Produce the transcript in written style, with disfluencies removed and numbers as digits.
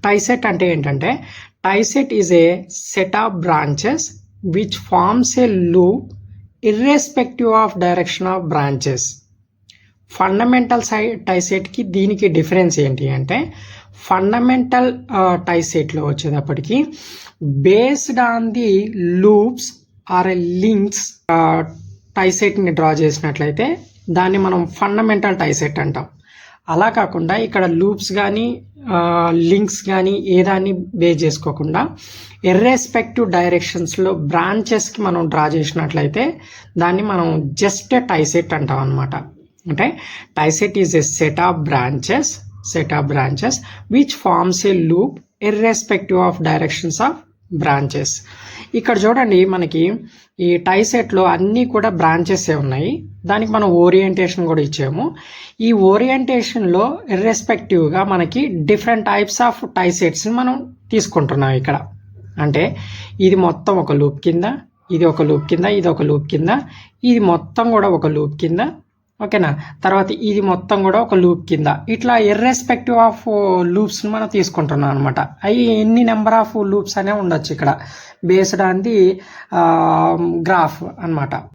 టైసెట్ అంటే ఏంటంటే tie set is a set of branches which forms a loop irrespective of direction of branches. Fundamental టైసెట్కి దీనికి difference ఏంటి అంటే ఫండమెంటల్ టైసెట్లో వచ్చేటప్పటికి based on the loops or links టైసెట్ని డ్రా చేసినట్లయితే దాన్ని మనం ఫండమెంటల్ టైసెట్ అంటాం. అలా కాకుండా ఇక్కడ లూప్స్ కానీ లింక్స్ కానీ ఏదాన్ని బేస్ చేసుకోకుండా ఇర్రెస్పెక్టివ్ డైరెక్షన్స్లో బ్రాంచెస్కి మనం డ్రా చేసినట్లయితే దాన్ని మనం జస్ట్ టైసెట్ అంటాం అనమాట. అంటే tie set is a set of branches which forms a loop irrespective of directions of branches. ఇక్కడ చూడండి మనకి ఈ టైసెట్లో అన్నీ కూడా బ్రాంచెసే ఉన్నాయి. దానికి మనం ఓరియంటేషన్ కూడా ఇచ్చాము. ఈ ఓరియంటేషన్లో ఇర్రెస్పెక్టివ్గా మనకి డిఫరెంట్ టైప్స్ ఆఫ్ టైసెట్స్ని మనం తీసుకుంటున్నాం ఇక్కడ. అంటే ఇది మొత్తం ఒక లూప్ కింద, ఇది ఒక లూప్ కింద, ఇది ఒక లూప్ కింద, ఇది మొత్తం కూడా ఒక లూప్ కింద, ఓకేనా. తర్వాత ఇది మొత్తం కూడా ఒక లూప్ కింద, ఇట్లా ఇర్రెస్పెక్టివ్ ఆఫ్ లూప్స్ మనం తీసుకుంటున్నాం అనమాట. అవి ఎన్ని నెంబర్ ఆఫ్ లూప్స్ అనే ఉండొచ్చు ఇక్కడ బేస్డ్ ఆన్ ది గ్రాఫ్ అనమాట.